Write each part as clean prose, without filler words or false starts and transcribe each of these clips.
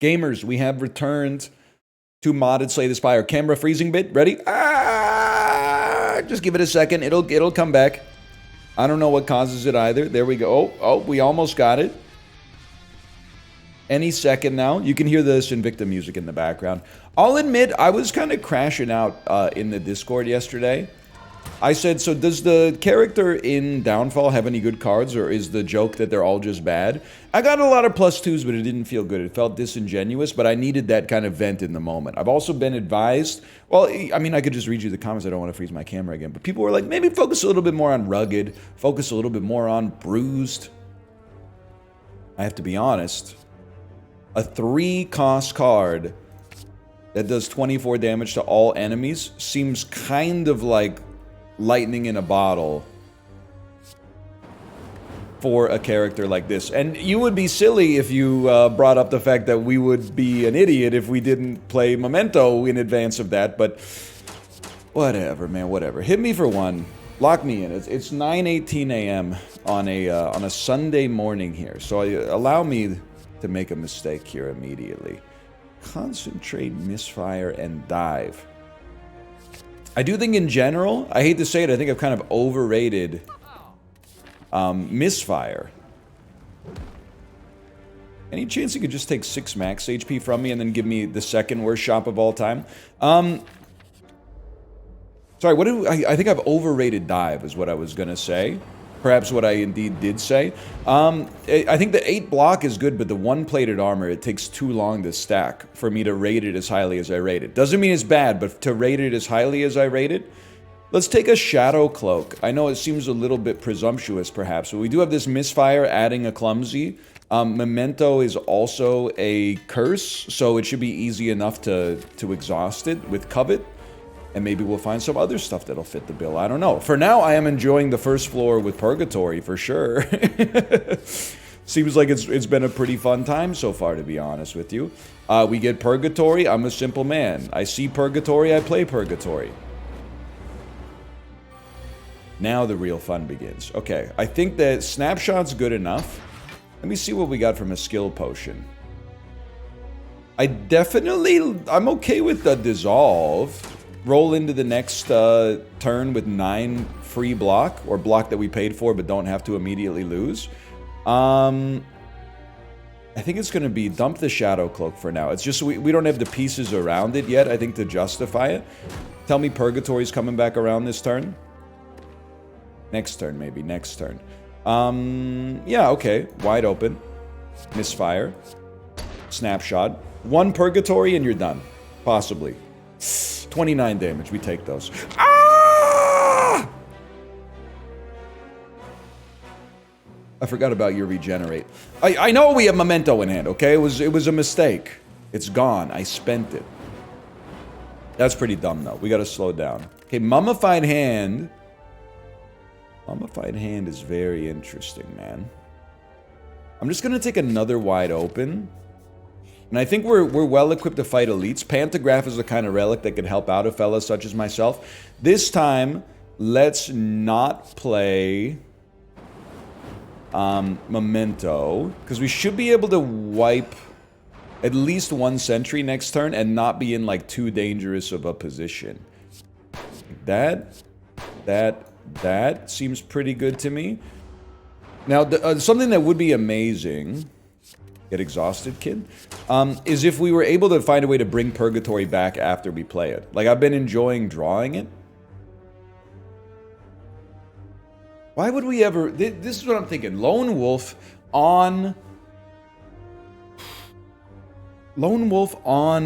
Gamers, we have returned to modded Slay the Spire. Camera freezing bit. Ready? Ah! Just give it a second. It'll come back. I don't know what causes it either. There we go. Oh, we almost got it. Any second now. You can hear the Invicta music in the background. I'll admit, I was kind of crashing out in the Discord yesterday. I said, so does the character in Downfall have any good cards, or is the joke that they're all just bad? I got a lot of +2s, but it didn't feel good. It felt disingenuous, but I needed that kind of vent in the moment. I've also been advised, well, I mean, I could just read you the comments. I don't want to freeze my camera again, but people were like, maybe focus a little bit more on rugged, focus a little bit more on bruised. I have to be honest. A 3-cost card that does 24 damage to all enemies seems kind of like lightning in a bottle for a character like this. And you would be silly if you brought up the fact that we would be an idiot if we didn't play Memento in advance of that, but whatever, man, whatever. Hit me for one. Lock me in. It's 9:18 a.m. on a Sunday morning here, so allow me to make a mistake here immediately. Concentrate, misfire, and dive. I do think in general, I hate to say it, I think I've kind of overrated misfire. Any chance you could just take 6 max HP from me and then give me the second worst shop of all time? Sorry, what I think I've overrated dive is what I was gonna say. Perhaps what I indeed did say. I think the 8 block is good, but the 1-plated armor, it takes too long to stack for me to rate it as highly as I rate it. Doesn't mean it's bad, but to rate it as highly as I rate it. Let's take a Shadow Cloak. I know it seems a little bit presumptuous, perhaps, but we do have this misfire adding a clumsy. Memento is also a curse, so it should be easy enough to exhaust it with Covet. And maybe we'll find some other stuff that'll fit the bill. I don't know. For now, I am enjoying the first floor with Purgatory, for sure. Seems like it's been a pretty fun time so far, to be honest with you. We get Purgatory. I'm a simple man. I see Purgatory, I play Purgatory. Now the real fun begins. Okay, I think that Snapshot's good enough. Let me see what we got from a skill potion. I'm okay with the Dissolve. Roll into the next turn with 9 free block, or block that we paid for but don't have to immediately lose. I think it's going to be dump the Shadow Cloak for now. It's just we don't have the pieces around it yet, I think, to justify it. Tell me Purgatory's coming back around this turn? Next turn, maybe. Next turn. Yeah, okay. Wide open. Misfire. Snapshot. 1 Purgatory and you're done. Possibly. 29 damage. We take those. Ah! I forgot about your regenerate. I know we have Memento in hand, okay? It was a mistake. It's gone. I spent it. That's pretty dumb, though. We gotta slow down. Okay, Mummified Hand. Mummified Hand is very interesting, man. I'm just gonna take another wide open. And I think we're well equipped to fight elites. Pantograph is the kind of relic that can help out a fella such as myself. This time, let's not play Memento, because we should be able to wipe at least 1 sentry next turn and not be in like too dangerous of a position. That seems pretty good to me. Now, something that would be amazing. Get exhausted, kid? Is if we were able to find a way to bring Purgatory back after we play it. Like, I've been enjoying drawing it. Why would we ever... This is what I'm thinking. Lone Wolf on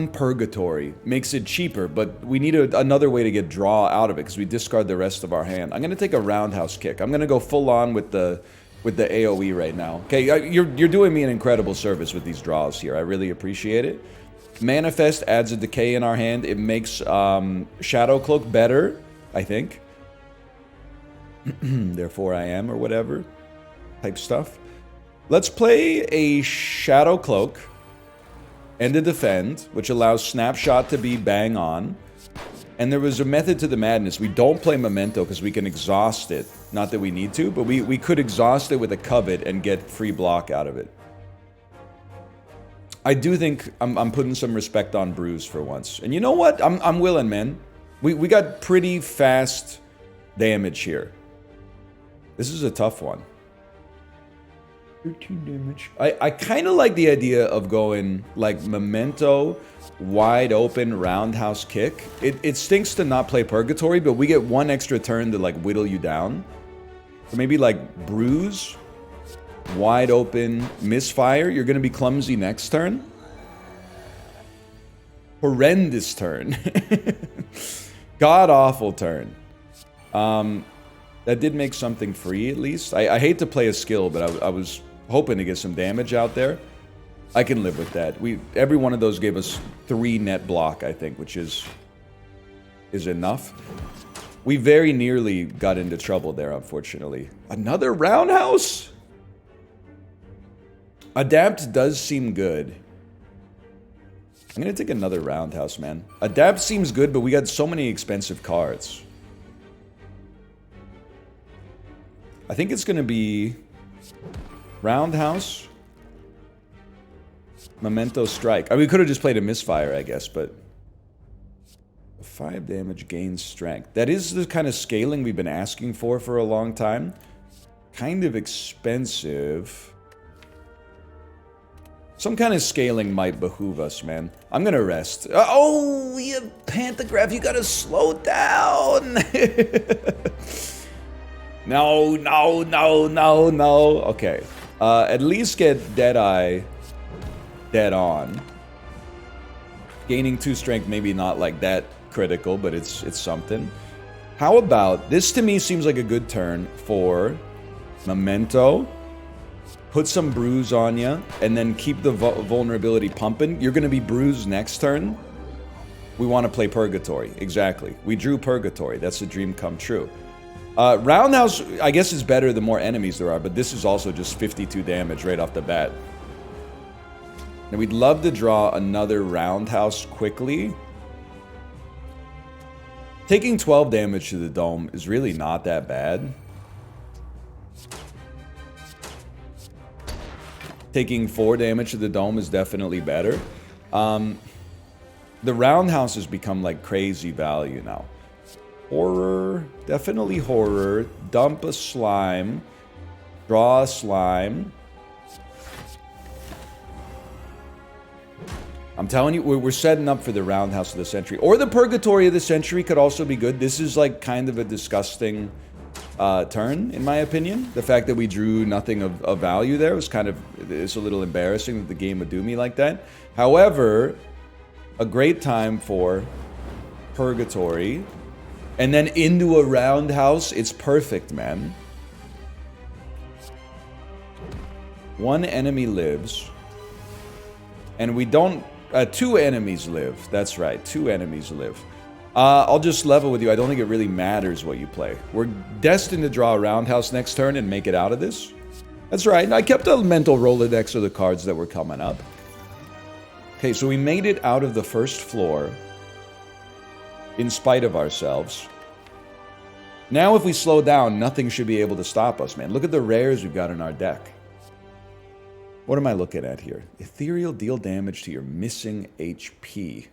Purgatory makes it cheaper, but we need another way to get draw out of it, because we discard the rest of our hand. I'm going to take a roundhouse kick. I'm going to go full on with the AoE right now. Okay, you're doing me an incredible service with these draws here. I really appreciate it. Manifest adds a decay in our hand. It makes Shadow Cloak better, I think. Therefore I am, or whatever type stuff. Let's play a Shadow Cloak and a Defend, which allows Snapshot to be bang on. And there was a method to the madness. We don't play Memento because we can exhaust it. Not that we need to, but we could exhaust it with a Covet and get free block out of it. I do think I'm putting some respect on Bruise for once. And you know what? I'm willing, man. We got pretty fast damage here. This is a tough one. 13 damage. I kind of like the idea of going like Memento, wide open, roundhouse kick. It stinks to not play Purgatory, but we get one extra turn to like whittle you down. So maybe like Bruise, wide open, misfire. You're going to be clumsy next turn. Horrendous turn. God-awful turn. That did make something free, at least. I hate to play a skill, but I was hoping to get some damage out there. I can live with that. Every one of those gave us 3 net block, I think, which is enough. We very nearly got into trouble there, unfortunately. Another roundhouse? Adapt does seem good. I'm going to take another roundhouse, man. Adapt seems good, but we got so many expensive cards. I think it's going to be roundhouse, Memento Strike. I mean, we could have just played a misfire, I guess, but 5 damage gains strength. That is the kind of scaling we've been asking for a long time. Kind of expensive. Some kind of scaling might behoove us, man. I'm gonna rest. Oh, you pantograph, you gotta slow down. No. Okay. At least get Deadeye dead on. Gaining 2 strength, maybe not like that critical, but it's something. How about, this to me seems like a good turn for Memento. Put some bruise on you, and then keep the vulnerability pumping. You're going to be bruised next turn. We want to play Purgatory. Exactly. We drew Purgatory. That's a dream come true. Roundhouse, I guess, is better the more enemies there are, but this is also just 52 damage right off the bat. Now, we'd love to draw another Roundhouse quickly. Taking 12 damage to the dome is really not that bad. Taking 4 damage to the dome is definitely better. The roundhouse has become like crazy value now. Horror, definitely horror. Dump a slime. Draw a slime. I'm telling you, we're setting up for the roundhouse of the century. Or the purgatory of the century could also be good. This is like kind of a disgusting turn, in my opinion. The fact that we drew nothing of value there was kind of, it's a little embarrassing that the game would do me like that. However, a great time for purgatory. And then into a roundhouse, it's perfect, man. 1 enemy lives. And we don't... 2 enemies live. That's right, 2 enemies live. I'll just level with you. I don't think it really matters what you play. We're destined to draw a roundhouse next turn and make it out of this. That's right. I kept a mental Rolodex of the cards that were coming up. Okay, so we made it out of the first floor in spite of ourselves. Now if we slow down, nothing should be able to stop us, man. Look at the rares we've got in our deck. What am I looking at here? Ethereal, deal damage to your missing HP.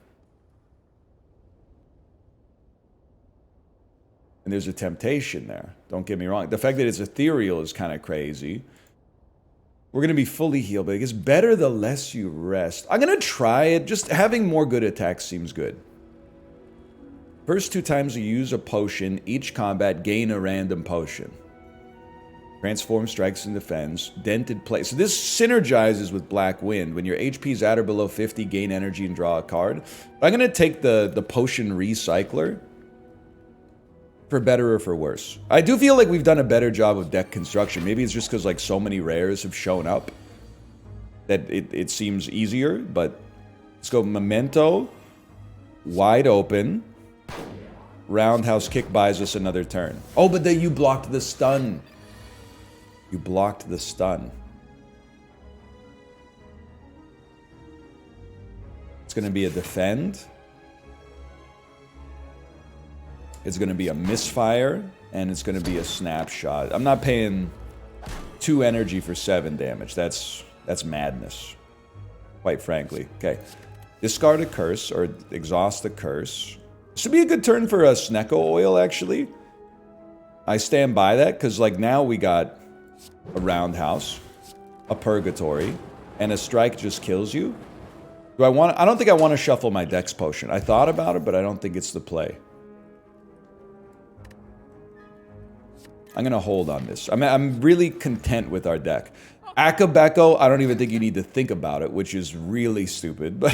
And there's a temptation there. Don't get me wrong. The fact that it's ethereal is kind of crazy. We're going to be fully healed, but it gets better the less you rest. I'm going to try it. Just having more good attacks seems good. First 2 times you use a potion, each combat gain a random potion. Transform, strikes, and defends. Dented play. So this synergizes with Black Wind. When your HP is at or below 50, gain energy and draw a card. I'm going to take the potion recycler. For better or for worse. I do feel like we've done a better job of deck construction. Maybe it's just because like so many rares have shown up that it seems easier, but let's go Memento, wide open, roundhouse kick buys us another turn. Oh, but then you blocked the stun. You blocked the stun. It's going to be a defend. It's going to be a misfire, and it's going to be a snapshot. I'm not paying 2 energy for 7 damage. That's madness. quite frankly. Okay. Discard a curse, or exhaust a curse. This would be a good turn for a Snecko oil, actually. I stand by that, because, like, now we got a roundhouse, a purgatory, and a strike just kills you. Do I want? I don't think I want to shuffle my Dex potion. I thought about it, but I don't think it's the play. I'm going to hold on this. I'm really content with our deck. Akabeko, I don't even think you need to think about it, which is really stupid. But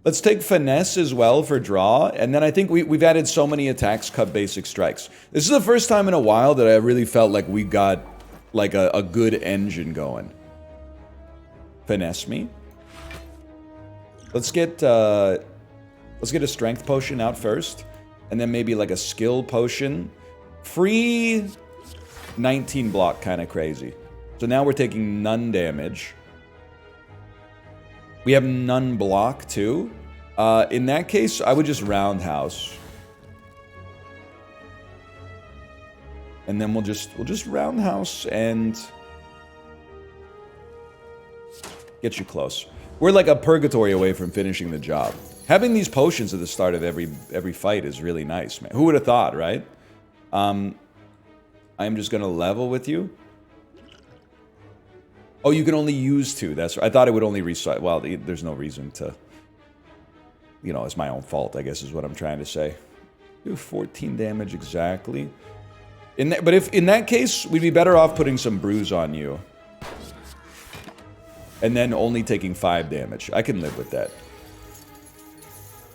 let's take Finesse as well for draw. And then I think we've added so many attacks, cut basic strikes. This is the first time in a while that I really felt like we got like a good engine going. Finesse me. Let's get a strength potion out first. And then maybe like a skill potion. Free 19 block, kind of crazy. So now we're taking none damage. We have none block too. In that case, I would just roundhouse. And then we'll just roundhouse and get you close. We're like a purgatory away from finishing the job. Having these potions at the start of every fight is really nice, man. Who would have thought, right? I'm just gonna level with you. Oh, you can only use 2. That's right. I thought it would only recycle. Well, there's no reason to. You know, it's my own fault, I guess, is what I'm trying to say. Do 14 damage exactly. But if in that case, we'd be better off putting some bruise on you. And then only taking 5 damage. I can live with that.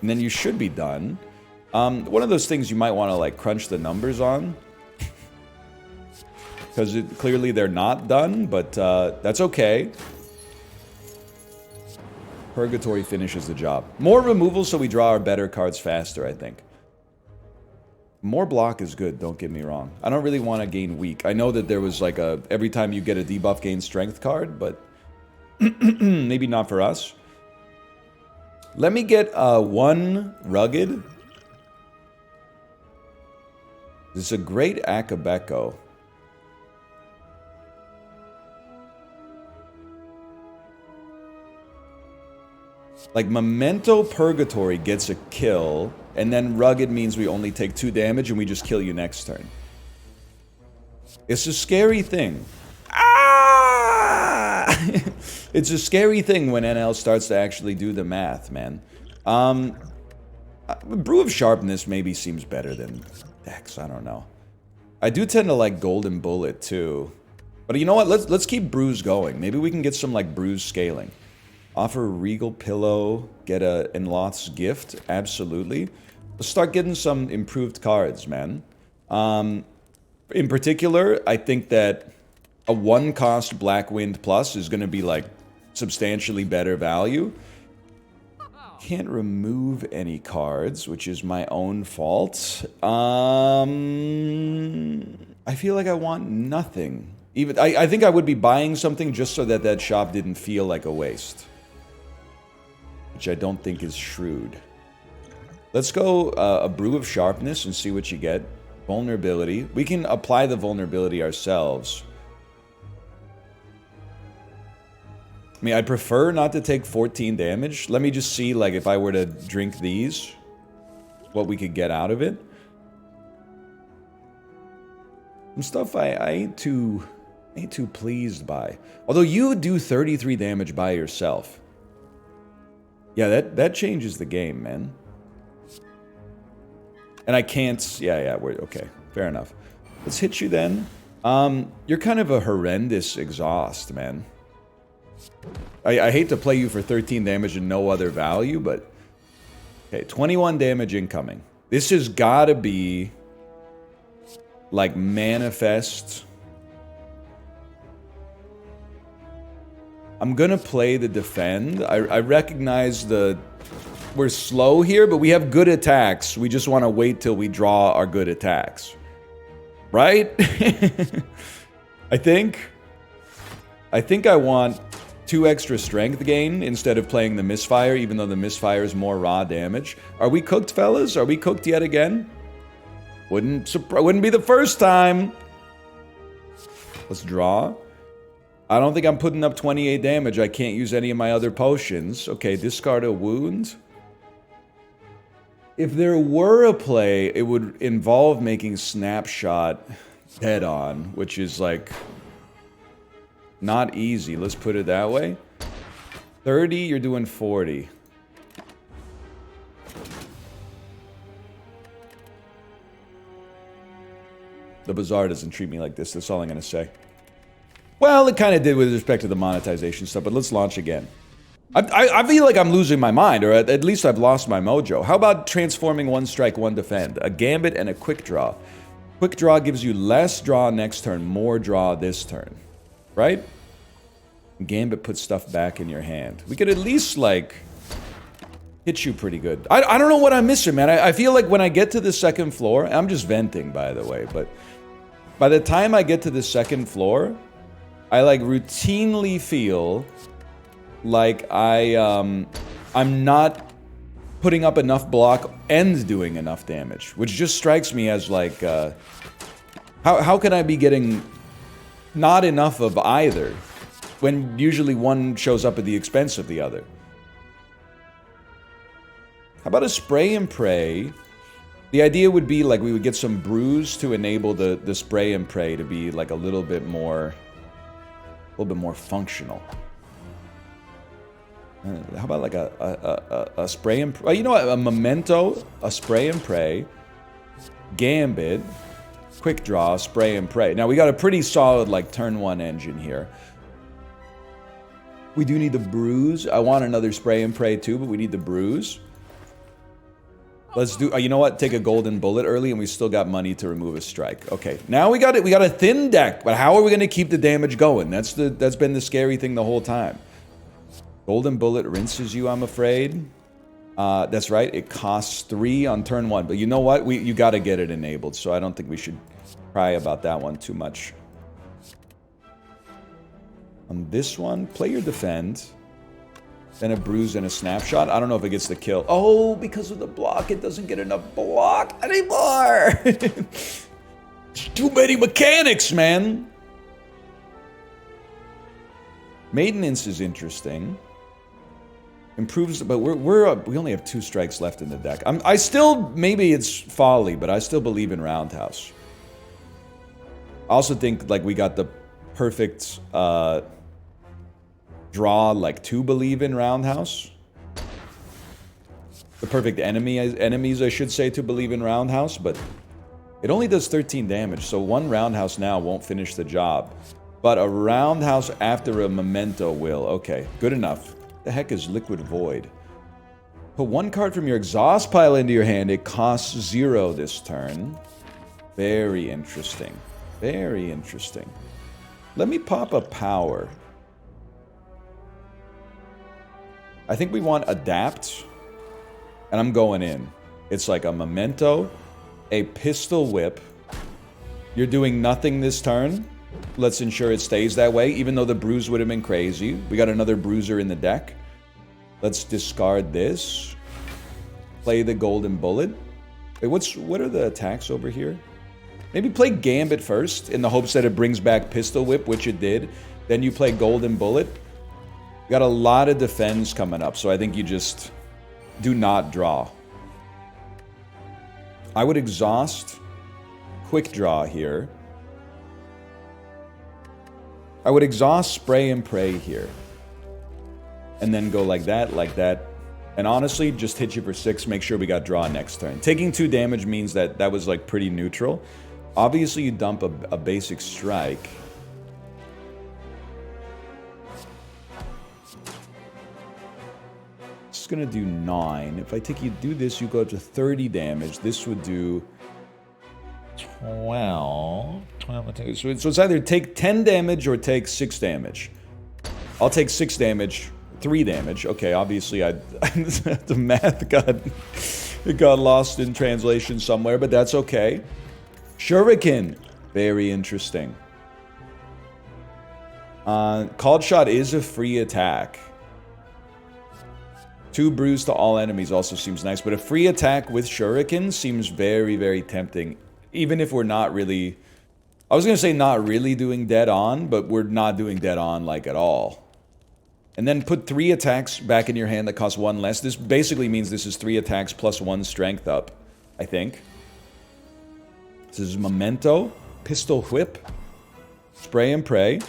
And then you should be done. One of those things you might want to, like, crunch the numbers on. Because clearly they're not done, but that's okay. Purgatory finishes the job. More removal so we draw our better cards faster, I think. More block is good, don't get me wrong. I don't really want to gain weak. I know that there was like a every time you get a debuff gain strength card, but maybe not for us. Let me get 1 rugged. This is a great Akabeko. Like, Memento Purgatory gets a kill, and then Rugged means we only take 2 damage and we just kill you next turn. It's a scary thing. Ah! It's a scary thing when NL starts to actually do the math, man. Brew of Sharpness maybe seems better than Dex, I don't know. I do tend to like Golden Bullet, too. But you know what? Let's keep Brews going. Maybe we can get some, like, Brews scaling. Offer Regal Pillow, get a Enloth's Gift, absolutely. Let's start getting some improved cards, man. In particular, I think that a 1-cost Blackwind Plus is going to be, like, substantially better value. Can't remove any cards, which is my own fault. I feel like I want nothing. Even I think I would be buying something just so that that shop didn't feel like a waste. Which I don't think is shrewd. Let's go a Brew of Sharpness and see what you get. Vulnerability. We can apply the vulnerability ourselves. I mean, I'd prefer not to take 14 damage. Let me just see, like, if I were to drink these, what we could get out of it. Some stuff I ain't too pleased by. Although you do 33 damage by yourself. Yeah, that changes the game, man. And I can't... Yeah, we're... Okay, fair enough. Let's hit you then. You're kind of a horrendous exhaust, man. I hate to play you for 13 damage and no other value, but... Okay, 21 damage incoming. This has gotta be... Like, Manifest... I'm gonna play the defend. I recognize we're slow here, but we have good attacks. We just want to wait till we draw our good attacks. Right? I think I want 2 extra strength gain instead of playing the misfire, even though the misfire is more raw damage. Are we cooked, fellas? Are we cooked yet again? Wouldn't be the first time. Let's draw. I don't think I'm putting up 28 damage. I can't use any of my other potions. Okay, discard a wound. If there were a play, it would involve making Snapshot head on, which is like not easy. Let's put it that way. 30, you're doing 40. The bazaar doesn't treat me like this. That's all I'm going to say. Well, it kind of did with respect to the monetization stuff, but let's launch again. I feel like I'm losing my mind, or at least I've lost my mojo. How about transforming one strike, one defend? A gambit and a quick draw. Quick draw gives you less draw next turn, more draw this turn. Right? Gambit puts stuff back in your hand. We could at least, like, hit you pretty good. I don't know what I'm missing, man. I feel like when I get to the second floor, I'm just venting, by the way, but by the time I get to the second floor, I, like, routinely feel like I'm not putting up enough block and doing enough damage, which just strikes me as, like, how can I be getting not enough of either when usually one shows up at the expense of the other? How about a spray and pray? The idea would be like we would get some bruise to enable the spray and pray to be like a little bit more functional. How about like a spray and pray? You know what? A memento, a spray and pray, gambit, quick draw, spray and pray. Now we got a pretty solid like turn one engine here. We do need the bruise. I want another spray and pray too, but we need the bruise. Let's do, you know what? Take a golden bullet early and we still got money to remove a strike. Okay, now we got it. We got a thin deck, but how are we going to keep the damage going? That's been the scary thing the whole time. Golden bullet rinses you, I'm afraid. That's right. It costs 3 on turn 1, but you know what? You got to get it enabled, so I don't think we should cry about that one too much. On this one, play your defend. Then a bruise and a snapshot. I don't know if it gets the kill. Oh, because of the block, it doesn't get enough block anymore. Too many mechanics, man. Maintenance is interesting. Improves, but we only have 2 strikes left in the deck. I still, maybe it's folly, but I still believe in Roundhouse. I also think like we got the perfect draw, like to believe in Roundhouse. The perfect enemies, I should say, to believe in Roundhouse, but it only does 13 damage, so 1 Roundhouse now won't finish the job. But a Roundhouse after a Memento will. Okay, good enough. The heck is Liquid Void? Put 1 card from your exhaust pile into your hand. It costs 0 this turn. Very interesting. Very interesting. Let me pop a power. I think we want Adapt. And I'm going in. It's like a Memento, a Pistol Whip. You're doing nothing this turn. Let's ensure it stays that way, even though the bruise would have been crazy. We got another bruiser in the deck. Let's discard this. Play the Golden Bullet. Wait, what are the attacks over here? Maybe play Gambit first, in the hopes that it brings back Pistol Whip, which it did. Then you play Golden Bullet. We got a lot of defense coming up, so I think you just do not draw. I would exhaust. Quick draw here. I would exhaust, spray, and pray here. And then go like that, and honestly, just hit you for 6, make sure we got draw next turn. Taking 2 damage means that was like pretty neutral. Obviously, you dump a basic strike. It's gonna do 9. If I take you do this, you go up to 30 damage. This would do 12. So it's either take 10 damage or take 6 damage. I'll take 6 damage, 3 damage. Okay, obviously the math got lost in translation somewhere, but that's okay. Shuriken, very interesting. Called Shot is a free attack. 2 bruise to all enemies also seems nice, but a free attack with Shuriken seems very, very tempting. Even if we're not really I was going to say not really doing dead on, but we're not doing dead on like at all. And then put 3 attacks back in your hand that cost 1 less. This basically means this is 3 attacks plus 1 strength up, I think. This is Memento, Pistol Whip, Spray and Pray,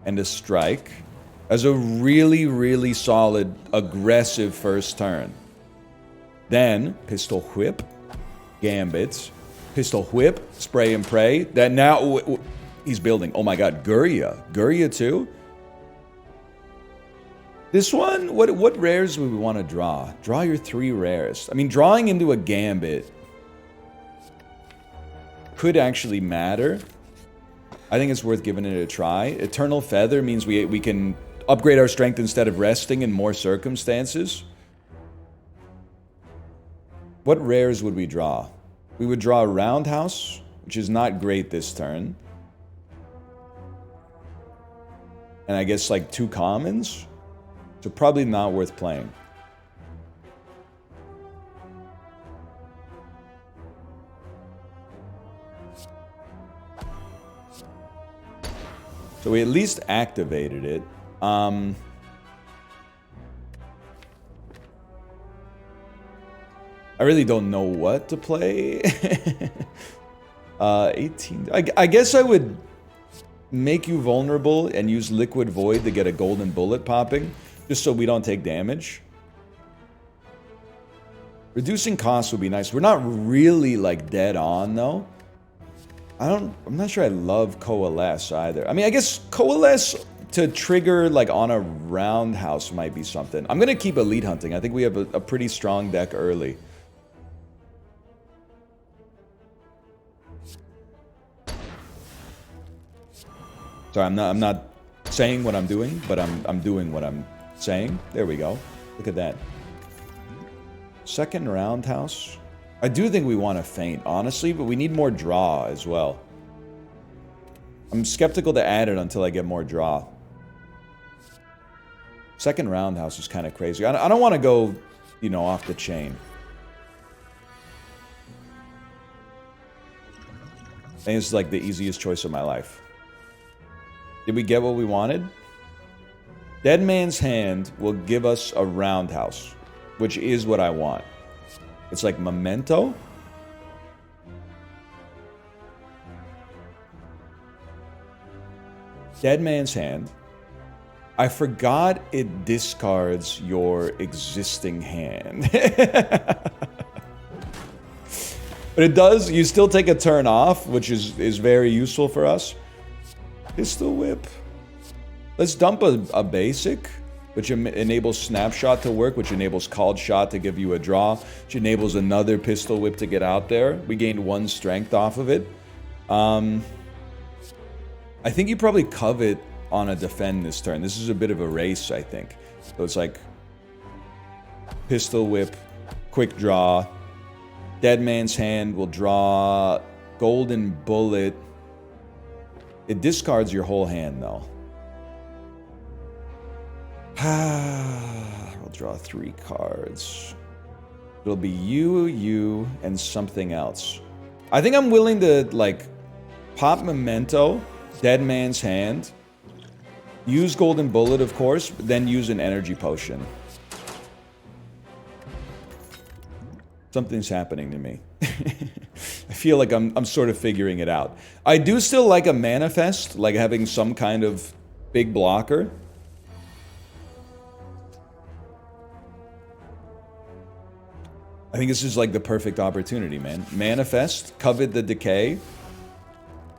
and a Strike. As a really, really solid, aggressive first turn. Then, Pistol Whip, Gambit, Pistol Whip, Spray and Pray. That now, he's building. Oh my god, Guria. Guria too? This one, what rares would we want to draw? Draw your 3 rares. I mean, drawing into a Gambit could actually matter. I think it's worth giving it a try. Eternal Feather means we can upgrade our strength instead of resting in more circumstances. What rares would we draw? We would draw a Roundhouse, which is not great this turn. And I guess like 2 commons? So probably not worth playing. So we at least activated it. I really don't know what to play. 18. I guess I would make you vulnerable and use Liquid Void to get a golden bullet popping, just so we don't take damage. Reducing costs would be nice. We're not really like dead on though. I'm not sure I love Coalesce either. I mean, I guess Coalesce to trigger like on a Roundhouse might be something. I'm gonna keep Elite Hunting. I think we have a pretty strong deck early. Sorry, I'm not saying what I'm doing, but I'm doing what I'm saying. There we go. Look at that. Second Roundhouse. I do think we want to feint, honestly, but we need more draw as well. I'm skeptical to add it until I get more draw. Second Roundhouse is kind of crazy. I don't want to go, you know, off the chain. I think it's like the easiest choice of my life. Did we get what we wanted? Dead Man's Hand will give us a Roundhouse, which is what I want. It's like Memento. Dead Man's Hand. I forgot it discards your existing hand. But it does, you still take a turn off, which is very useful for us. Pistol Whip. Let's dump a basic, which enables Snapshot to work, which enables Called Shot to give you a draw, which enables another Pistol Whip to get out there. We gained 1 strength off of it. I think you probably covet on a defend this turn. This is a bit of a race, I think. So it's like Pistol Whip, quick draw. Dead Man's Hand will draw Golden Bullet. It discards your whole hand, though. We'll draw 3 cards. It'll be you, and something else. I think I'm willing to, like, pop Memento, Dead Man's Hand, use Golden Bullet, of course, but then use an Energy Potion. Something's happening to me. I feel like I'm sort of figuring it out. I do still like a Manifest, like having some kind of big blocker. I think this is like the perfect opportunity, man. Manifest, covet the decay.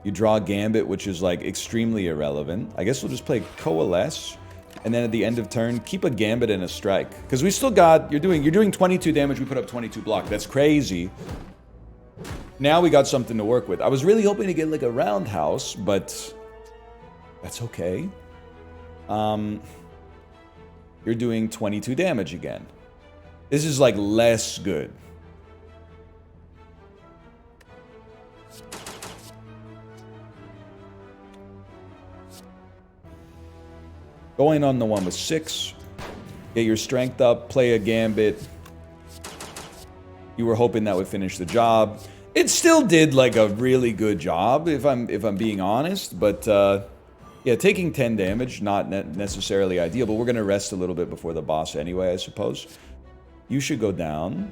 You draw Gambit, which is like extremely irrelevant. I guess we'll just play Coalesce. And then at the end of turn, keep a Gambit and a Strike. Because we still got, you're doing 22 damage, we put up 22 block. That's crazy. Now we got something to work with. I was really hoping to get like a Roundhouse, but that's okay. You're doing 22 damage again. This is like less good. Going on the one with 6. Get your strength up, play a Gambit. You were hoping that would finish the job. It still did like a really good job, if I'm being honest, but yeah, taking 10 damage, not necessarily ideal, but we're gonna rest a little bit before the boss anyway, I suppose. You should go down.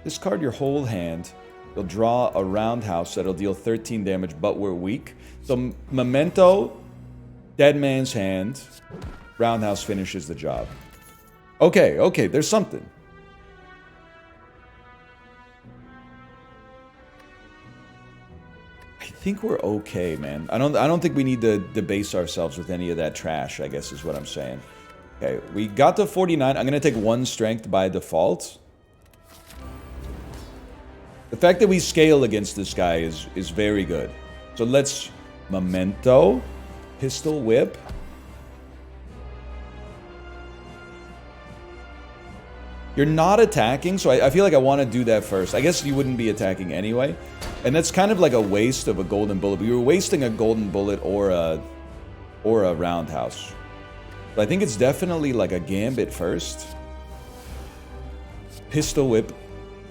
Discard your whole hand. You'll draw a roundhouse that'll deal 13 damage, but we're weak. So Memento, Dead Man's Hand, roundhouse finishes the job. Okay, okay, there's something. I think we're okay, man. I don't think we need to debase ourselves with any of that trash, I guess is what I'm saying. Okay, we got to 49. I'm gonna take 1 strength by default. The fact that we scale against this guy is very good. So let's Memento, Pistol Whip. You're not attacking, so I feel like I want to do that first. I guess you wouldn't be attacking anyway. And that's kind of like a waste of a golden bullet. But you were wasting a golden bullet or a roundhouse. But I think it's definitely like a gambit first. Pistol Whip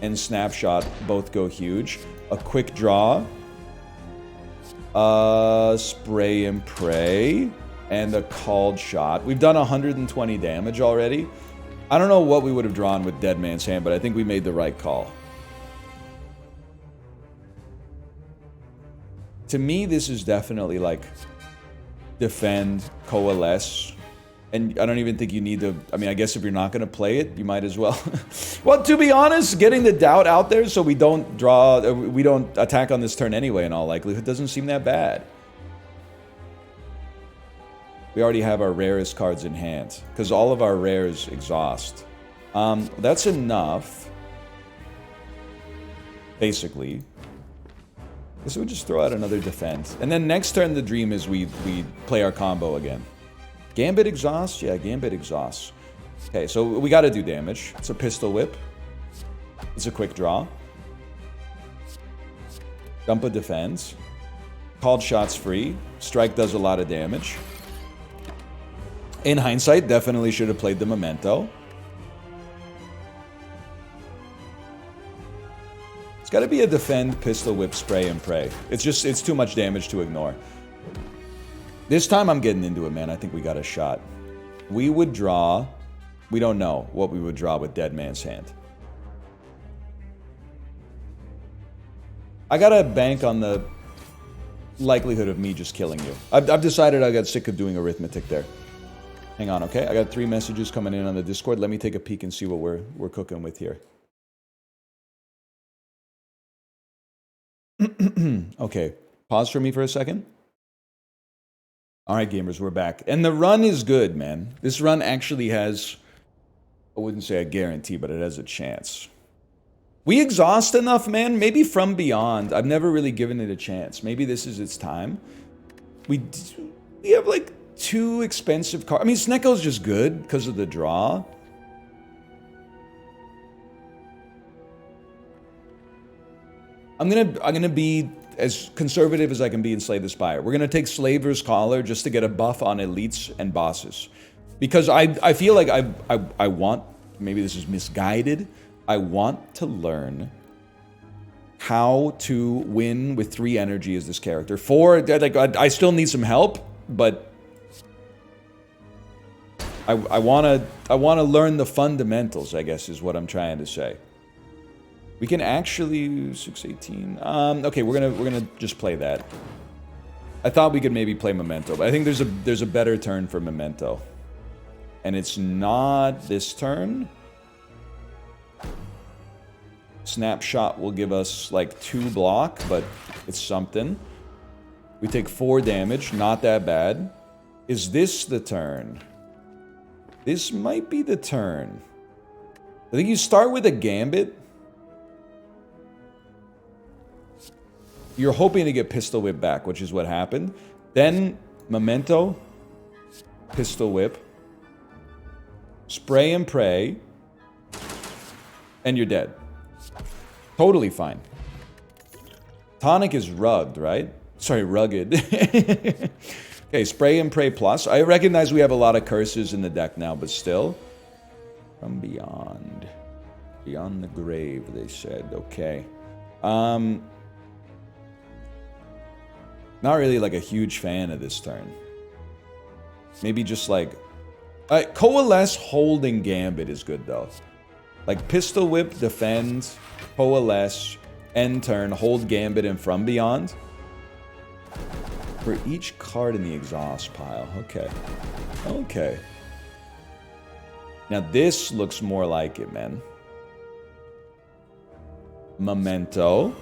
and Snapshot both go huge. A quick draw. Spray and Pray. And a called shot. We've done 120 damage already. I don't know what we would have drawn with Dead Man's Hand, but I think we made the right call. To me, this is definitely like defend, coalesce. And I don't even think you need to... I mean, I guess if you're not going to play it, you might as well. Well, to be honest, getting the doubt out there so we don't draw... We don't attack on this turn anyway, in all likelihood, doesn't seem that bad. We already have our rarest cards in hand, because all of our rares exhaust. That's enough. Basically. So we just throw out another defend. And then next turn, the dream is we play our combo again. Gambit exhaust? Yeah, Gambit exhaust. Okay, so we gotta do damage. It's a Pistol Whip. It's a quick draw. Dump a defense. Called shot's free. Strike does a lot of damage. In hindsight, definitely should have played the Memento. It's got to be a defend, Pistol Whip, Spray, and Pray. It's too much damage to ignore. This time I'm getting into it, man. I think we got a shot. We would draw... We don't know what we would draw with Dead Man's Hand. I gotta bank on the likelihood of me just killing you. I've decided I got sick of doing arithmetic there. Hang on, okay? I got 3 messages coming in on the Discord. Let me take a peek and see what we're cooking with here. Okay, pause for me for a second. All right, gamers, we're back. And the run is good, man. This run actually has, I wouldn't say a guarantee, but it has a chance. We exhaust enough, man. Maybe From Beyond. I've never really given it a chance. Maybe this is its time. We have like 2 expensive cards. I mean, Snecko's just good because of the draw. I'm gonna be as conservative as I can be in Slay the Spire. We're gonna take Slaver's Collar just to get a buff on elites and bosses, because I feel like I want, maybe this is misguided, I want to learn how to win with 3 energy as this character. 4, like I still need some help, but I wanna learn the fundamentals, I guess is what I'm trying to say. We can actually 618. Okay, we're gonna just play that. I thought we could maybe play Memento, but I think there's a better turn for Memento, and it's not this turn. Snapshot will give us like 2 block, but it's something. We take 4 damage, not that bad. Is this the turn? This might be the turn. I think you start with a Gambit. You're hoping to get Pistol Whip back, which is what happened. Then Memento, Pistol Whip, Spray and Pray, and you're dead. Totally fine. Tonic is rugged, right? Sorry, rugged. Okay, Spray and Pray plus. I recognize we have a lot of curses in the deck now, but still. From beyond. Beyond the grave, they said. Okay. Not really like a huge fan of this turn. Maybe just like... Coalesce holding Gambit is good though. Like Pistol Whip, defend, Coalesce, end turn, hold Gambit and From Beyond. For each card in the exhaust pile. Okay. Okay. Now this looks more like it, man. Memento.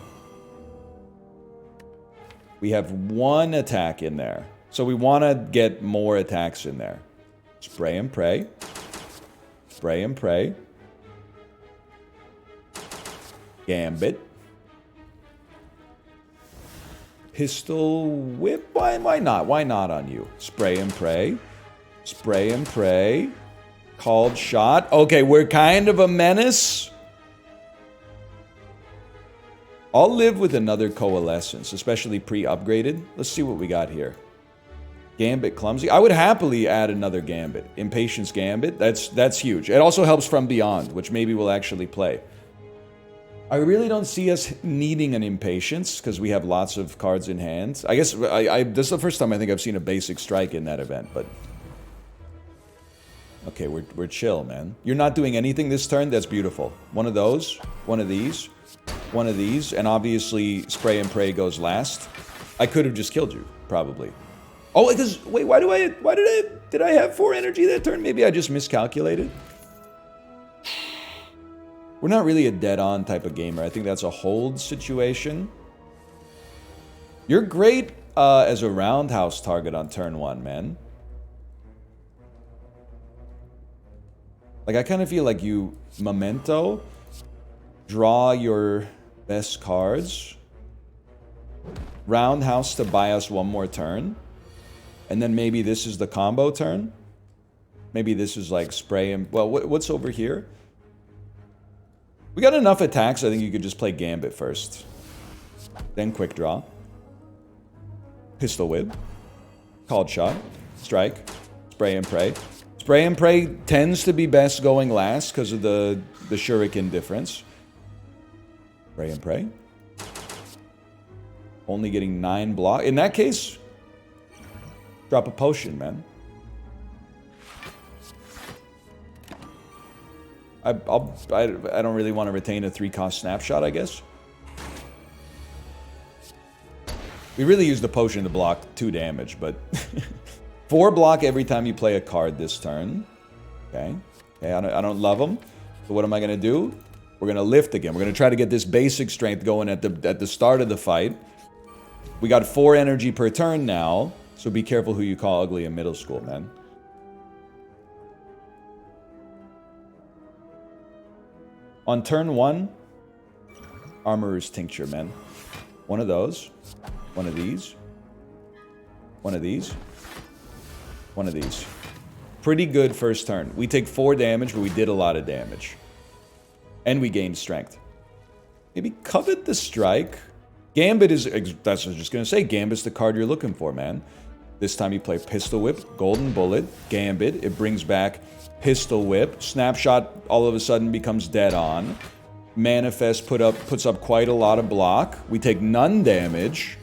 We have one attack in there. So we want to get more attacks in there. Spray and Pray. Spray and Pray. Gambit. Pistol Whip? Why not? Why not on you? Spray and Pray. Spray and Pray. Called Shot. Okay, we're kind of a menace. I'll live with another Coalescence, especially pre-upgraded. Let's see what we got here. Gambit Clumsy. I would happily add another Gambit. Impatience Gambit. That's huge. It also helps From Beyond, which maybe we'll actually play. I really don't see us needing an Impatience, because we have lots of cards in hand. I guess this is the first time I think I've seen a basic strike in that event, but... Okay, we're chill, man. You're not doing anything this turn? That's beautiful. One of those, one of these, one of these, and obviously Spray and Pray goes last. I could have just killed you, probably. Oh, because, wait, did I have 4 energy that turn? Maybe I just miscalculated? We're not really a dead-on type of gamer. I think that's a hold situation. You're great as a roundhouse target on turn 1, man. Like, I kind of feel like you Memento, draw your best cards, roundhouse to buy us one more turn, and then maybe this is the combo turn. Maybe this is like Spray and... Well, what's over here? We got enough attacks, I think you could just play Gambit first. Then Quick Draw. Pistol Whip. Called Shot. Strike. Spray and Pray. Spray and Pray tends to be best going last because of the Shuriken difference. Spray and Pray. Only getting 9 block. In that case, drop a potion, man. I don't really want to retain a 3-cost snapshot, I guess. We really use the potion to block 2 damage, but... 4 block every time you play a card this turn. Okay. Okay, I don't love them. So what am I going to do? We're going to lift again. We're going to try to get this basic strength going at the start of the fight. We got 4 energy per turn now. So be careful who you call ugly in middle school, man. On turn 1, Armorer's Tincture, man. One of those. One of these. One of these. One of these. Pretty good first turn. We take 4 damage, but we did a lot of damage. And we gained strength. Maybe Covet the Strike. Gambit is... That's what I was just going to say. Gambit's the card you're looking for, man. This time you play Pistol Whip, Golden Bullet, Gambit. It brings back Pistol Whip. Snapshot all of a sudden becomes dead on. Manifest puts up quite a lot of block. We take none damage.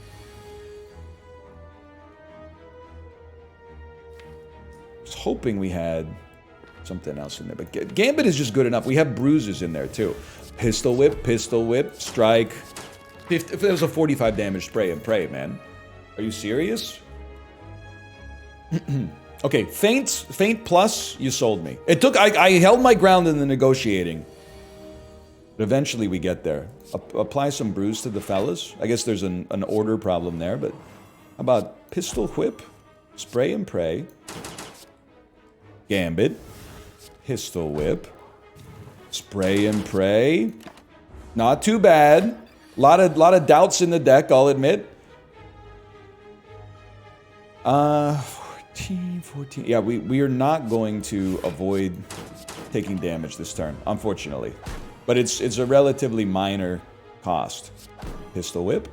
Hoping we had something else in there, but Gambit is just good enough. We have bruises in there too. Pistol Whip, Strike. If there was a 45 damage Spray and Pray, man. Are you serious? Okay, Feint plus, you sold me. It took, I held my ground in the negotiating. But eventually we get there. Apply some bruise to the fellas. I guess there's an order problem there, but how about Pistol Whip, Spray and Pray, Gambit, Pistol Whip, Spray and Pray. Not too bad. Lot of doubts in the deck, I'll admit. 14. Yeah, we are not going to avoid taking damage this turn, unfortunately. But it's a relatively minor cost. Pistol Whip.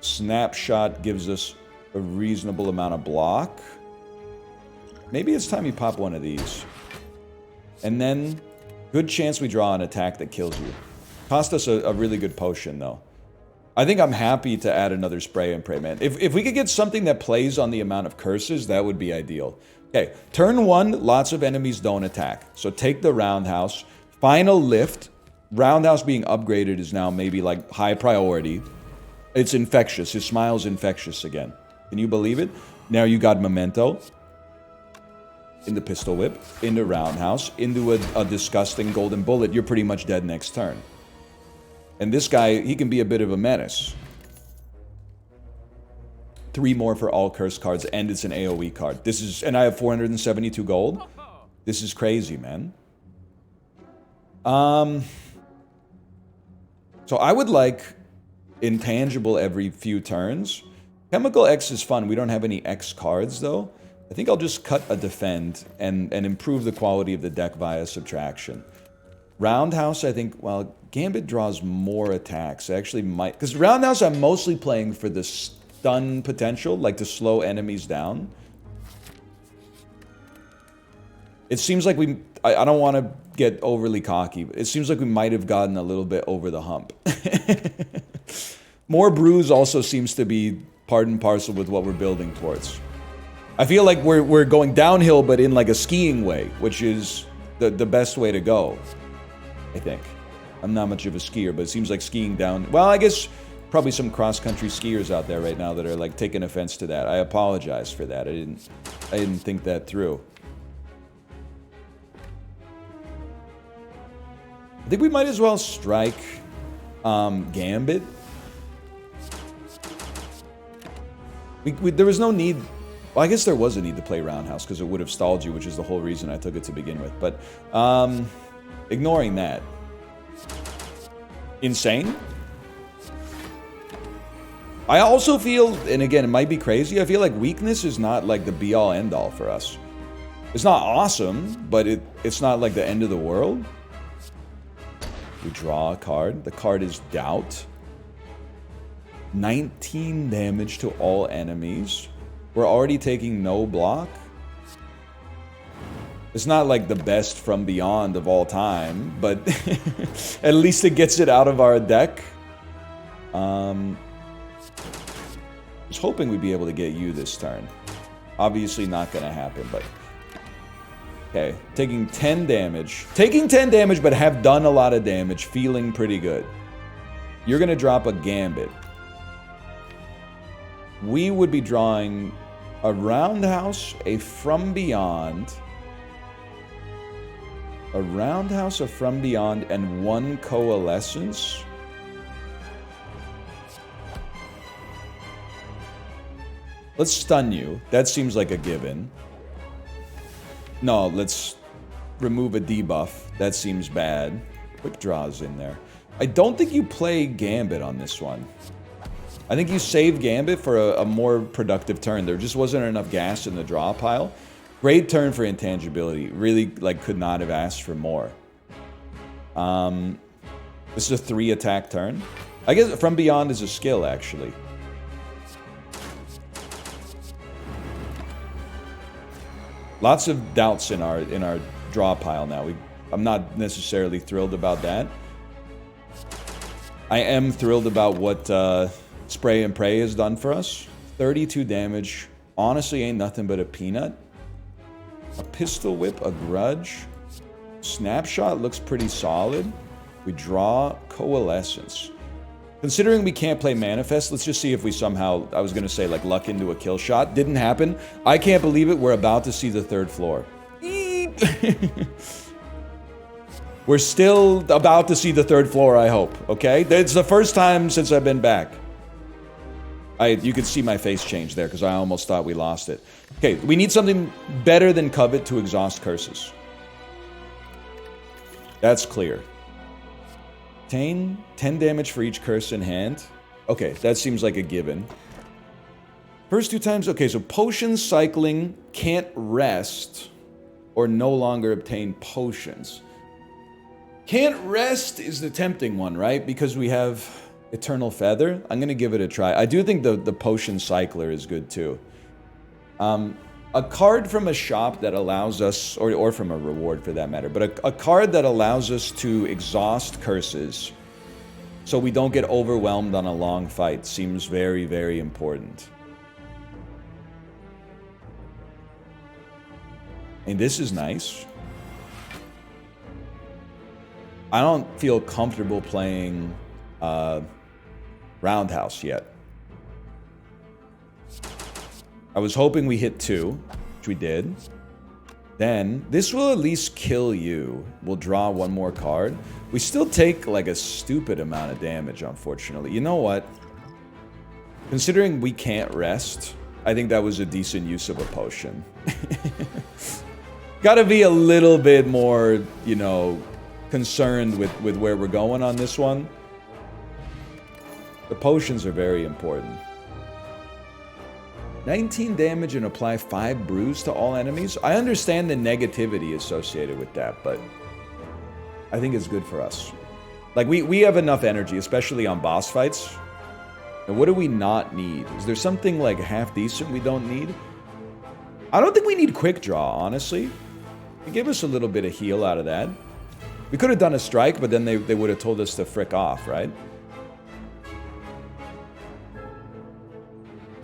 Snapshot gives us a reasonable amount of block. Maybe it's time you pop one of these. And then, good chance we draw an attack that kills you. Cost us a really good potion, though. I think I'm happy to add another Spray and Pray, man. If we could get something that plays on the amount of curses, that would be ideal. Okay, turn 1, lots of enemies don't attack. So take the Roundhouse. Final Lift. Roundhouse being upgraded is now maybe like high priority. It's infectious. His smile's infectious again. Can you believe it? Now you got Memento. In the Pistol Whip. Into Roundhouse. Into a disgusting Golden Bullet. You're pretty much dead next turn. And this guy, he can be a bit of a menace. 3 more for all curse cards, and it's an AoE card. This is, and I have 472 gold. This is crazy, man. So I would like Intangible every few turns. Chemical X is fun. We don't have any X cards, though. I think I'll just cut a Defend and improve the quality of the deck via subtraction. Roundhouse, I think, well, Gambit draws more attacks. I actually might... Because Roundhouse, I'm mostly playing for the stun potential, like to slow enemies down. It seems like we... I don't want to get overly cocky, but it seems like we might have gotten a little bit over the hump. More Bruise also seems to be part and parcel with what we're building towards. I feel like we're going downhill, but in like a skiing way, which is the best way to go. I think. I'm not much of a skier, but it seems like skiing down... Well, I guess probably some cross-country skiers out there right now that are like taking offense to that. I apologize for that. I didn't think that through. I think we might as well strike Gambit. There was no need... Well, I guess there was a need to play Roundhouse because it would have stalled you, which is the whole reason I took it to begin with. But, ignoring that. Insane? I also feel, and again, it might be crazy, I feel like weakness is not like the be-all, end-all for us. It's not awesome, but it's not like the end of the world. We draw a card. The card is Doubt. 19 damage to all enemies. We're already taking no block. It's not like the best From Beyond of all time, but at least it gets it out of our deck. I was hoping we'd be able to get you this turn. Obviously not going to happen, but... Okay, taking 10 damage. Taking 10 damage, but have done a lot of damage, feeling pretty good. You're going to drop a Gambit. We would be drawing a Roundhouse, a From Beyond... A Roundhouse, a From Beyond, and 1 Coalescence. Let's stun you. That seems like a given. No, let's remove a debuff. That seems bad. Quick Draw's in there. I don't think you play Gambit on this one. I think you save Gambit for a more productive turn. There just wasn't enough gas in the draw pile. Great turn for intangibility. Really, like, could not have asked for more. This is a 3 attack turn. I guess From Beyond is a skill, actually. Lots of doubts in our draw pile now. I'm not necessarily thrilled about that. I am thrilled about what Spray and Pray has done for us. 32 damage. Honestly, ain't nothing but a peanut. A Pistol Whip, a Grudge. Snapshot looks pretty solid. We draw Coalescence. Considering we can't play Manifest, let's just see if we somehow, I was going to say, like, luck into a kill shot. Didn't happen. I can't believe it. We're about to see the 3rd floor. We're still about to see the 3rd floor, I hope. Okay? It's the first time since I've been back. You could see my face change there because I almost thought we lost it. Okay, we need something better than Covet to exhaust curses. That's clear. 10 damage for each curse in hand. Okay, that seems like a given. First 2 times, okay, so potion cycling, can't rest, or no longer obtain potions. Can't rest is the tempting one, right? Because we have Eternal Feather. I'm going to give it a try. I do think the potion cycler is good too. a card from a shop that allows us, or from a reward for that matter, but a card that allows us to exhaust curses so we don't get overwhelmed on a long fight seems very, very important. And this is nice. I don't feel comfortable playing Roundhouse yet. I was hoping we hit 2, which we did. Then, this will at least kill you. We'll draw one more card. We still take, like, a stupid amount of damage, unfortunately. You know what? Considering we can't rest, I think that was a decent use of a potion. Gotta be a little bit more, you know, concerned with where we're going on this one. The potions are very important. 19 damage and apply 5 bruise to all enemies. I understand the negativity associated with that, but I think it's good for us. Like, we have enough energy, especially on boss fights. And what do we not need? Is there something, like, half decent we don't need? I don't think we need quick draw, honestly. It gave us a little bit of heal out of that. We could have done a strike, but then they would have told us to frick off, right?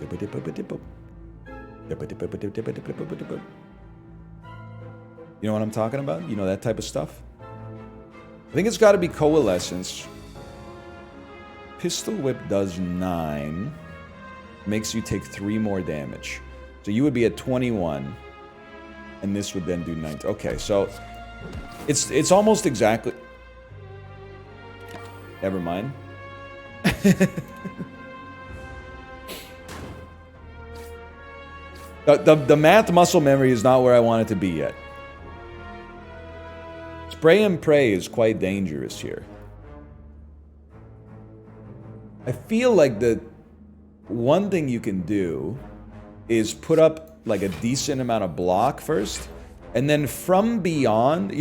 You know what I'm talking about? You know that type of stuff? I think it's got to be Coalescence. Pistol Whip does 9. Makes you take 3 more damage. So you would be at 21. And this would then do 9. Okay, so it's almost exactly... Never mind. The math muscle memory is not where I want it to be yet. Spray and pray is quite dangerous here. I feel like the one thing you can do is put up like a decent amount of block first, and then from beyond,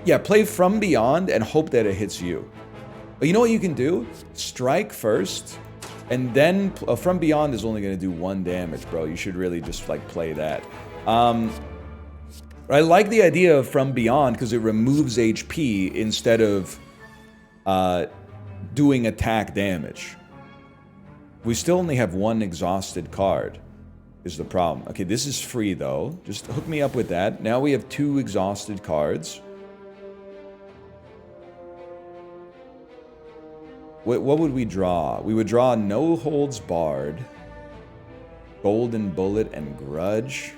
yeah, play from beyond and hope that it hits you. But you know what you can do? Strike first. And then, from beyond is only going to do 1 damage, bro. You should really just, like, play that. I like the idea of from beyond because it removes HP instead of doing attack damage. We still only have 1 exhausted card, is the problem. Okay, this is free, though. Just hook me up with that. Now we have 2 exhausted cards. What would we draw? We would draw No Holds Barred, Golden Bullet, and Grudge.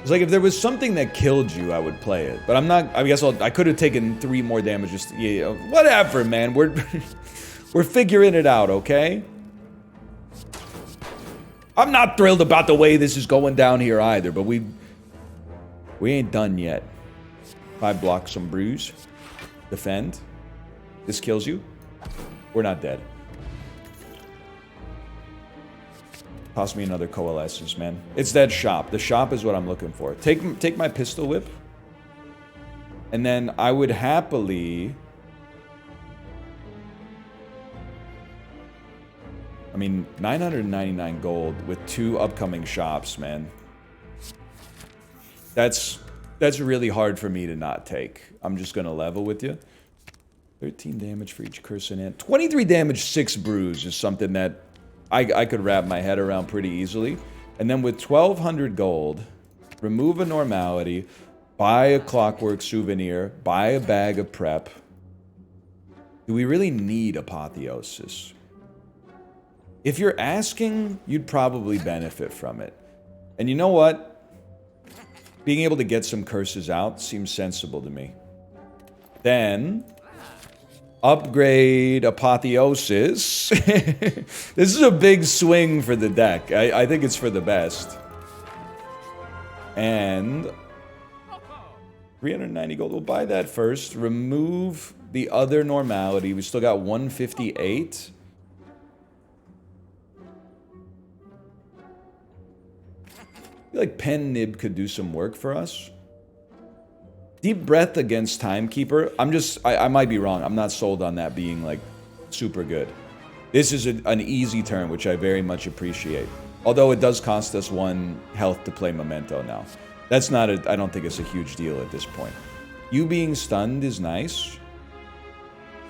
It's like if there was something that killed you, I would play it. But I'm not. I guess I could have taken 3 more damage. Just yeah, whatever, man. We're figuring it out, okay? I'm not thrilled about the way this is going down here either, but we ain't done yet. 5 block, some bruise. Defend. This kills you. We're not dead. Toss me another Coalescence, man. It's that shop. The shop is what I'm looking for. Take my Pistol Whip. And then I would happily... I mean, 999 gold with 2 upcoming shops, man. That's really hard for me to not take. I'm just gonna level with you. 13 damage for each curse in it. 23 damage, 6 bruise is something that I could wrap my head around pretty easily. And then with 1200 gold, remove a normality, buy a clockwork souvenir, buy a bag of prep. Do we really need Apotheosis? If you're asking, you'd probably benefit from it. And you know what? Being able to get some curses out seems sensible to me. Then, upgrade Apotheosis. This is a big swing for the deck. I think it's for the best. And 390 gold. We'll buy that first. Remove the other normality. We still got 158. feel like Pen Nib could do some work for us. Deep Breath against Timekeeper. I might be wrong. I'm not sold on that being, like, super good. This is an easy turn, which I very much appreciate. Although it does cost us 1 health to play Memento now. That's not I don't think it's a huge deal at this point. You being stunned is nice.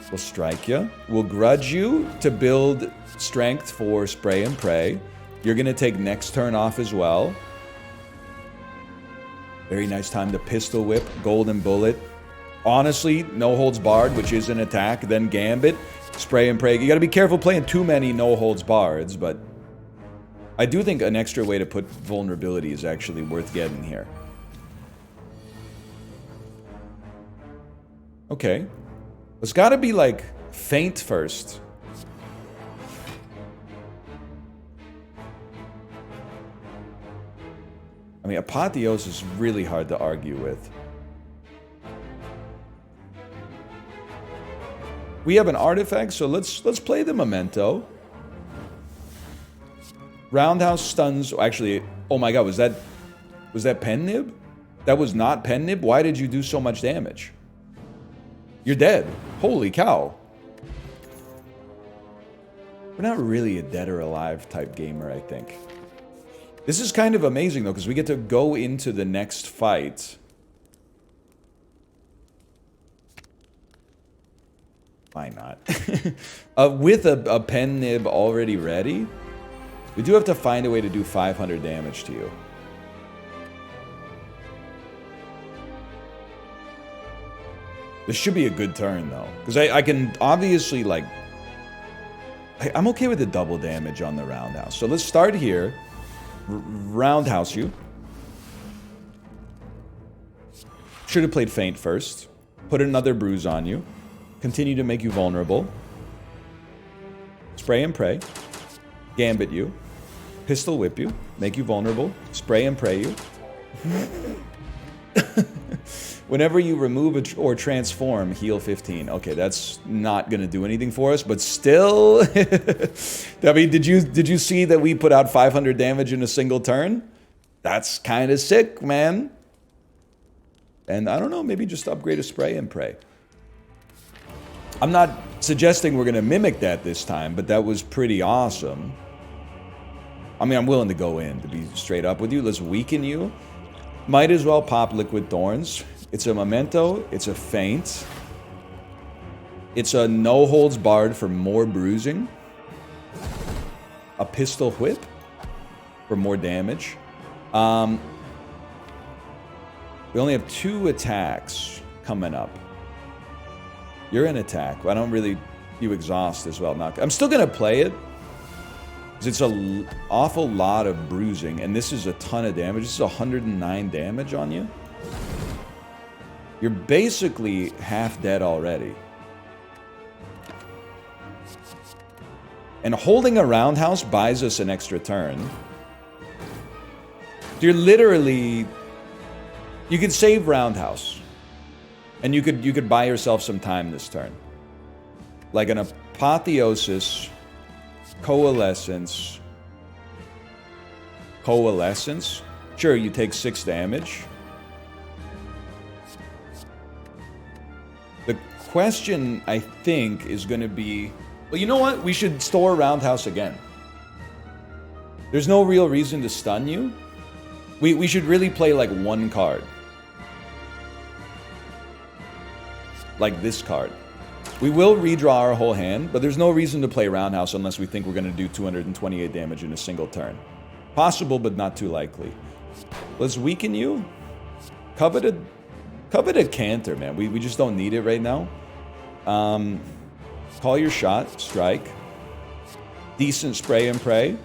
We'll strike you. We'll grudge you to build strength for Spray and Pray. You're going to take next turn off as well. Very nice time to Pistol Whip, Golden Bullet. Honestly, No Holds Barred, which is an attack, then Gambit, Spray and Pray. You got to be careful playing too many No Holds Bards, but I do think an extra way to put vulnerability is actually worth getting here. Okay. It's got to be, like, Feint first. I mean, Apotheosis is really hard to argue with. We have an artifact, so let's play the Memento. Roundhouse stuns. Actually, oh my god, was that Pen Nib? That was not Pen Nib? Why did you do so much damage? You're dead. Holy cow. We're not really a dead or alive type gamer, I think. This is kind of amazing, though, because we get to go into the next fight. Why not? With a Pen Nib already ready, we do have to find a way to do 500 damage to you. This should be a good turn, though. Because I can obviously, like... I'm okay with the double damage on the Roundhouse. So let's start here. Roundhouse you. Should have played Feint first. Put another bruise on you. Continue to make you vulnerable. Spray and Pray. Gambit you. Pistol Whip you. Make you vulnerable. Spray and Pray you. Whenever you remove or transform, heal 15. Okay, that's not gonna do anything for us, but still. I mean, did you see that we put out 500 damage in a single turn? That's kind of sick, man. And I don't know, maybe just upgrade a Spray and Pray. I'm not suggesting we're gonna mimic that this time, but that was pretty awesome. I mean, I'm willing to go in, to be straight up with you. Let's weaken you. Might as well pop Liquid Thorns. It's a Memento. It's a Feint. It's a No Holds Barred for more bruising. A Pistol Whip for more damage. We only have 2 attacks coming up. You're an attack. I don't really... You exhaust as well. I'm still going to play it. It's an awful lot of bruising, and this is a ton of damage. This is 109 damage on you. You're basically half dead already. And holding a Roundhouse buys us an extra turn. You're literally... You could save Roundhouse. And you could buy yourself some time this turn. Like an Apotheosis... Coalescence. Sure, you take 6 damage. The question, I think, is going to be... Well, you know what? We should store Roundhouse again. There's no real reason to stun you. We should really play, like, 1 card. Like this card. We will redraw our whole hand, but there's no reason to play Roundhouse unless we think we're going to do 228 damage in a single turn. Possible, but not too likely. Let's weaken you. Coveted Canter, man. We just don't need it right now. Call your shot. Strike. Decent Spray and Pray.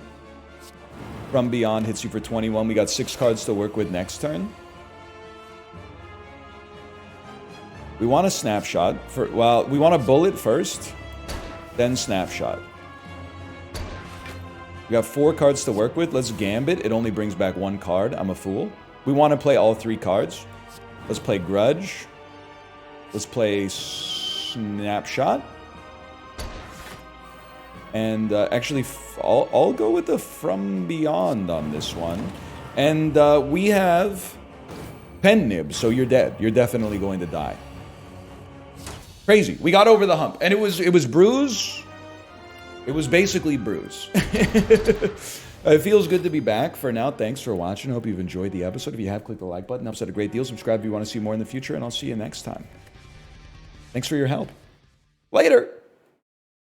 From Beyond hits you for 21. We got 6 cards to work with next turn. We want a Snapshot. Well, we want a Bullet first, then Snapshot. We got 4 cards to work with. Let's Gambit. It only brings back 1 card. I'm a fool. We want to play all 3 cards. Let's play Grudge. Let's play Snapshot. And actually, I'll go with the From Beyond on this one. And we have pen nib, so you're dead. You're definitely going to die. Crazy. We got over the hump. And it was bruise. It was basically bruise. It feels good to be back. For now, thanks for watching. Hope you've enjoyed the episode. If you have, click the like button. Helps out a great deal. Subscribe if you want to see more in the future, and I'll see you next time. Thanks for your help. Later.